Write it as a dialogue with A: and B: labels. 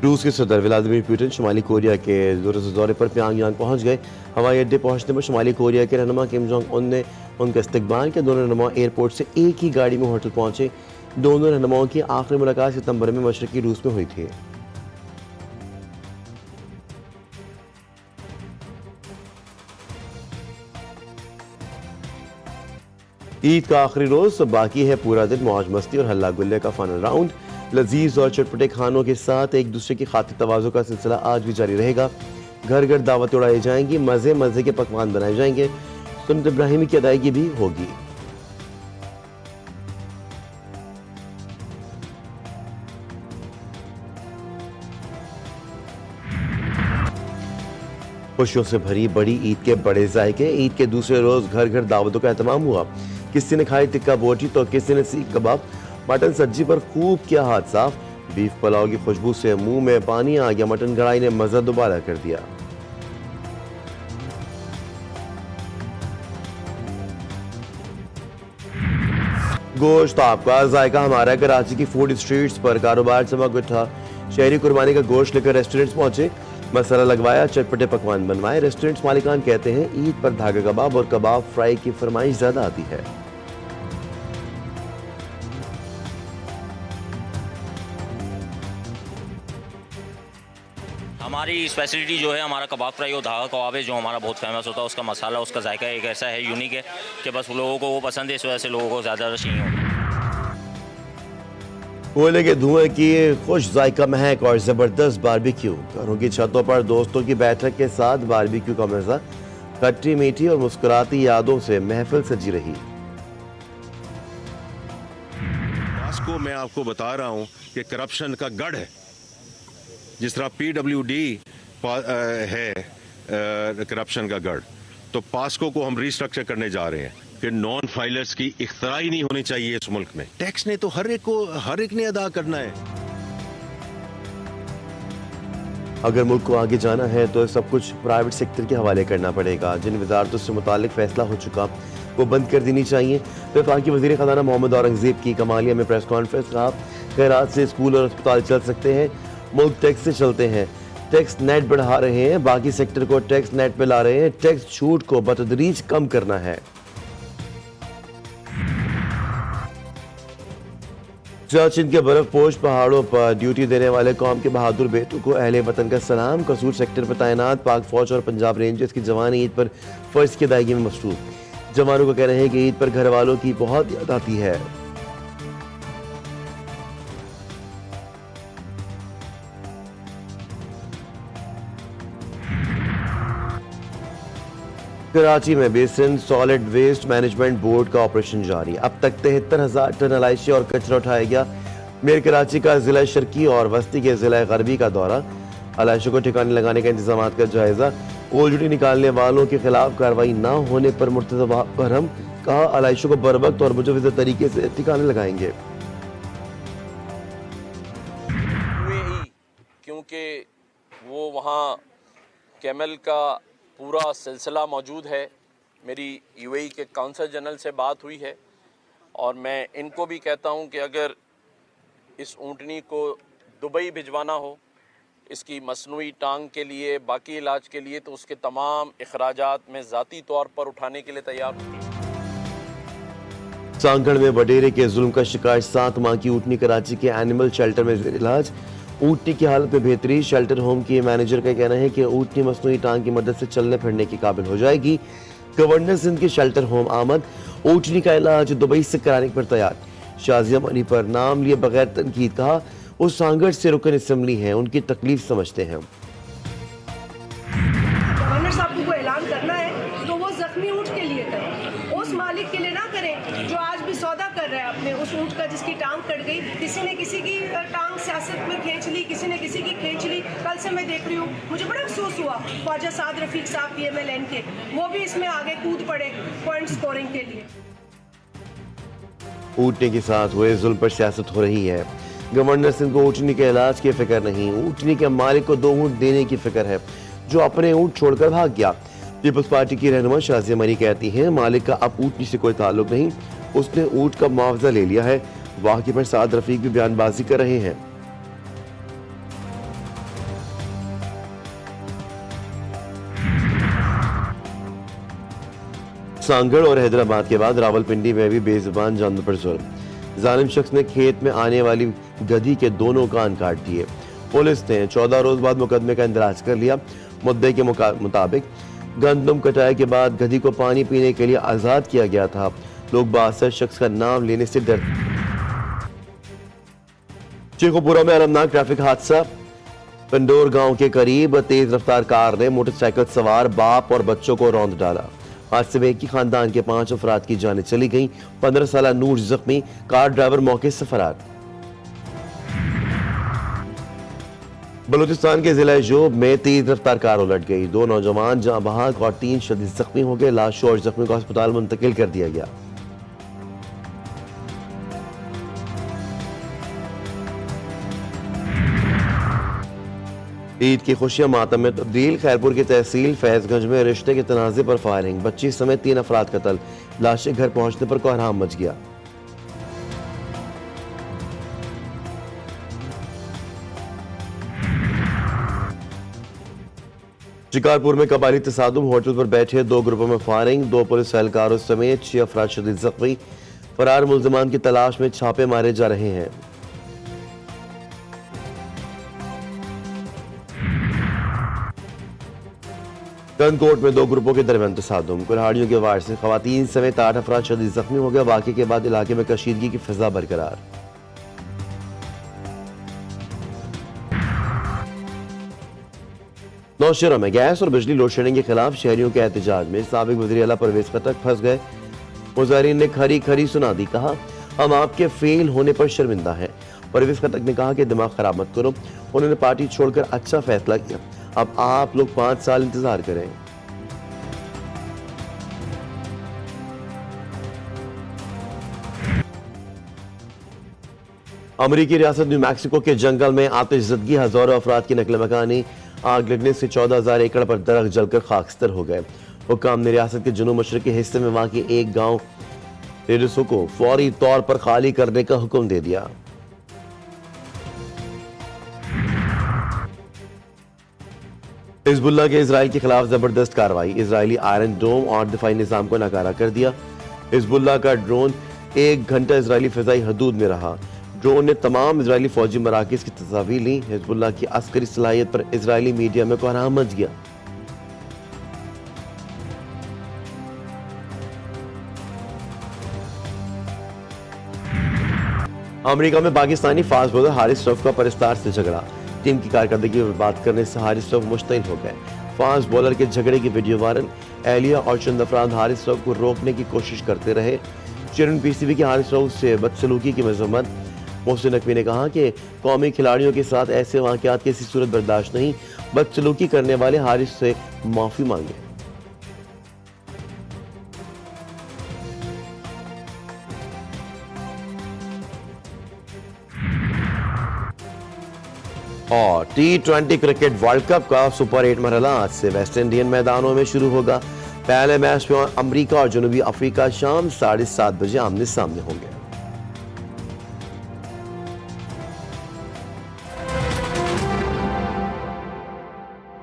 A: रूस के सदर व्लादिमीर पुतिन शुमाली कोरिया के दौरे पर प्योंगयांग पहुंच गए। हवाई अड्डे पहुंचने पर शुमाली कोरिया के रहनुमा किम जोंग उन ने उनका इस्तकबाल किया। दोनों रहनुमा एयरपोर्ट से एक ही गाड़ी में होटल पहुंचे। दोनों रहनुमाओं की आखिरी मुलाकात सितंबर में मशरकी रूस में हुई थी। ईद का आखिरी रोज बाकी है, पूरा दिन मौज मस्ती और हल्ला गुल्ले का फाइनल राउंड। लजीज और चटपटे खानों के साथ एक दूसरे की खातिर तवाज़ो का सिलसिला आज भी जारी रहेगा। घर घर दावतें उड़ाई जाएंगी, मज़े मज़े के पकवान बनाए जाएंगे, सुन्नत इब्राहिमी की अदायगी भी होगी। खुशियों से भरी बड़ी ईद के बड़े जायके। ईद के दूसरे रोज घर घर दावतों का एहतमाम हुआ। किसी ने खाई टिक्का बोटी तो किसी ने सीख कबाब। मटन सब्जी पर खूब किया हाथ साफ। बीफ पुलाव की खुशबू से मुंह में पानी आ गया। मटन कढ़ाई ने मजा दोबारा कर दिया। गोश्त आपका, जायका हमारा। कराची की फूड स्ट्रीट्स पर कारोबार चमक उठा। शहरी कुर्बानी का गोश्त लेकर रेस्टोरेंट्स पहुंचे, मसाला लगवाया, चटपटे पकवान बनवाए। रेस्टोरेंट्स मालिकान कहते हैं ईद पर धागा कबाब और कबाब फ्राई की फरमाइश ज्यादा आती है।
B: हमारी स्पेशलिटी जो है हमारा कबाब फ्राई और धागा कबाब है, जो हमारा बहुत फेमस होता है। उसका मसाला, उसका जायका एक ऐसा है, यूनिक है कि बस लोगों को वो पसंद है, इस वजह से लोगों को ज़्यादा रश नहीं होता।
A: कोयले के धुएं की खुश जायका महक और जबरदस्त बारबेक्यू। घरों की छतों पर दोस्तों की बैठक के साथ बारबेक्यू का मजा। खट्टी मीठी और मुस्कुराती यादों से महफिल सजी रही।
C: पास्को मैं आपको बता रहा हूं कि करप्शन का गढ़ है। जिस तरह PWD है करप्शन का गढ़, तो पास्को को हम रिस्ट्रक्चर करने जा रहे हैं कि नॉन फाइलर्स की इख्तरा ही नहीं होनी चाहिए इस मुल्क में। टैक्स ने तो हर एक ने अदा करना है।
A: अगर मुल्क को आगे जाना है तो सब कुछ प्राइवेट सेक्टर के हवाले करना पड़ेगा। जिन वजारतों से मुतालिक फैसला हो चुका वो बंद कर देनी चाहिए। वफाकी वज़ीर ख़ज़ाना मोहम्मद औरंगज़ेब की कमालिया में प्रेस कॉन्फ्रेंस। कहा खैरात से स्कूल और अस्पताल चल सकते हैं, मुल्क टैक्स से चलते हैं। टैक्स नेट बढ़ा रहे हैं, बाकी सेक्टर को टैक्स नेट पे ला रहे हैं। टैक्स छूट को बतदरीज कम करना है। सियाचिन के बर्फपोश पहाड़ों पर ड्यूटी देने वाले कौम के बहादुर बेटों को अहले वतन का सलाम। कसूर सेक्टर पर तैनात पाक फौज और पंजाब रेंजर्स की जवान ईद पर फर्ज की अदायगी में मसरूफ। जवानों का कहना है कि ईद पर घर वालों की बहुत याद आती है। कराची में बेसिन सॉलिड वेस्ट मैनेजमेंट बोर्ड का ऑपरेशन जारी। अब तक 73,000 टन अलाइशी और कचरा उठाया गया। मेयर कराची का जिला शर्की और वस्ती के जिला गरबी का दौरा। अलाइशी को ठिकाने लगाने का इंतजाम का जायजा। ओलजूटी निकालने वालों के खिलाफ कार्रवाई न होने पर मुर्तज़ा बरहम। कहा अलाइशी को बरवक्त और मुजव्वज़ तरीके से ठिकाने लगाएंगे।
D: क्योंकि वो वहाँ कैमल का पूरा सिलसिला मौजूद है। मेरी UAE के काउंसल जनरल से बात हुई है और मैं इनको भी कहता हूं कि अगर इस ऊँटनी को दुबई भिजवाना हो, इसकी मसनूई टांग के लिए, बाकी इलाज के लिए, तो उसके तमाम अखराजात में ज़ाती तौर पर उठाने के लिए तैयार हूँ।
A: सांगड़ में वडेरे के जुल्म का शिकार 7 माह की ऊँटनी कराची के एनिमल शेल्टर में इलाज। ऊँटनी की हालत में बेहतरी। शेल्टर होम के मैनेजर का कहना है कि ऊँटनी मसनूई टांग की मदद से चलने फिरने की काबिल हो जाएगी। गवर्नर सिंध के शेल्टर होम आमद। ऊँटनी का इलाज दुबई से कराने पर तैयार। शाजिया मनी पर नाम लिए बगैर तनकीद। कहा वो सांगड़ से रुकन असम्बली हैं, उनकी तकलीफ समझते हैं।
E: गवर्नर साहब को ऐलान करना है तो वो जख्मी ऊँट के लिए करें, उस मालिक के लिए ना करें जो आज भी सौदा कर रहा है अपने उस ऊँट का जिसकी टांग कट गई। किसी ने किसी की टांग सियासत में खींच ली, किसी ने किसी की खींच ली। कल से मैं देख रही हूँ, मुझे बड़ा अफसोस हुआ। ख्वाजा साद रफीक साहब PMLN के, वो भी इसमें आगे कूद पड़े पॉइंट स्कोरिंग के लिए।
A: ऊँटनी के साथ हुए जुल्म पर सियासत हो रही है। गवर्नर सिंह को ऊँटनी के इलाज की फिक्र नहीं, ऊँटनी के मालिक को 2 ऊँट देने की फिक्र है जो अपने ऊँट छोड़कर भाग गया। पीपल्स पार्टी की रहनुमा शाजिया मरी कहती हैं मालिक का अब ऊँटनी से कोई ताल्लुक नहीं, उसने ऊँट का मुआवजा ले लिया है। वाकई पर साद रफीक भी बयानबाजी कर रहे हैं। सांगड़ और हैदराबाद के बाद रावलपिंडी में भी बेजुबान जानवर पर जुल्म। जालिम शख्स ने खेत में आने वाली गधी के दोनों कान काट दिए। पुलिस ने 14 रोज बाद मुकदमे का इंदराज कर लिया। मुद्दे के मुताबिक गंदम कटाई के बाद गधी को पानी पीने के लिए आजाद किया गया था। लोग बासर शख्स का नाम लेने से डर। शेखोपुरा में अलमनाक ट्रैफिक हादसा। पंडोर गांव के करीब तेज रफ्तार कार ने मोटरसाइकिल सवार बाप और बच्चों को रौंद डाला। हादसे में एक ही खानदान के 5 अफराद की जानें चली गईं। 15 साल नूर जख्मी, कार ड्राइवर मौके से फरार। बलूचिस्तान के जिला जोब में तेज रफ्तार कार उलट गई। 2 नौजवान जहां बहाक और 3 शदीद जख्मी हो गए। लाशों और जख्मी को अस्पताल मुंतकिल कर दिया गया। ईद की खुशियां मातम में तब्दील। खैरपुर की तहसील फैजगंज में रिश्ते के तनाजे पर फायरिंग। बच्ची समेत 3 अफराद कत्ल। लाशें घर पहुंचने पर कोहराम मच गया। शिकारपुर में कबायली तसादुम। होटल पर बैठे 2 ग्रुपों में फायरिंग। 2 पुलिस एहलकारों समेत 6 अफराद शदीद जख्मी। फरार मुल्जिमान की तलाश में छापे मारे जा रहे हैं। गनकोट में 2 ग्रुपों के दरमियान तसादुम। कुल्हाड़ियों के वार से खवातीन समेत 8 अफराद शदीद जख्मी हो गए। वाक़े के बाद इलाके में कशीदगी की फिजा बरकरार। नौशहरा में गैस और बिजली लोड शेडिंग के खिलाफ शहरियों के एहतजाज में साबिक वज़ीर आला परवेज खटक फंस गए। मुजाहिरीन ने खरी खरी सुना दी। कहा, हम आपके फेल होने पर शर्मिंदा हैं। परवेज खटक ने कहा कि दिमाग खराब मत करो। उन्होंने पार्टी छोड़कर अच्छा फैसला किया। अब आप लोग 5 साल इंतजार करें। अमरीकी रियासत न्यू मैक्सिको के जंगल में आतिशज़दगी, हजारों अफराद की नकल मकानी। आग लगने से 14,000 एकड़ पर दरख्त जलकर खाकस्तर हो गए। हुक्काम ने रियासत के जुनूब मशरकी हिस्से में वाक़ एक गांव रेडसो को फौरी तौर पर खाली करने का हुक्म दे दिया। हिजबुल्लाह के इजराइल के खिलाफ जबरदस्त कार्रवाई। इजरायली आयरन डोम और दिफाई निजाम को नाकारा कर दिया। हिजबुल्लाह का ड्रोन 1 घंटा इजरायली फिजाई हदूद में रहा। ड्रोन ने तमाम इजरायली फौजी मराकज़ की तस्वीर ली। हिजबुल्लाह की अस्करी सलाहियत पर इजरायली मीडिया में कोहराम मच गया। अमेरिका में पाकिस्तानी फास्ट बॉलर हारिस रऊफ का परिस्तार से झगड़ा। टीम की कारकर्दगी पर बात करने से हारिस रऊफ मुश्तइल हो गए। फास्ट बॉलर के झगड़े की वीडियो वायरल। एहलिया और चंद अफराद हारिस रऊफ को रोकने की कोशिश करते रहे। चेयरमैन पीसीबी के हारिस रऊफ से बदसलूकी की मजम्मत। मोहसिन नकवी ने कहा कि कौमी खिलाड़ियों के साथ ऐसे वाक़यात किसी सूरत बर्दाश्त नहीं। बदसलूकी करने वाले हारिस से माफी मांगे। और T20 क्रिकेट वर्ल्ड कप का सुपर 8 मरहला आज से वेस्ट इंडियन मैदानों में शुरू होगा। पहले मैच में अमेरिका और जनूबी अफ्रीका शाम 7:30 बजे आमने सामने होंगे।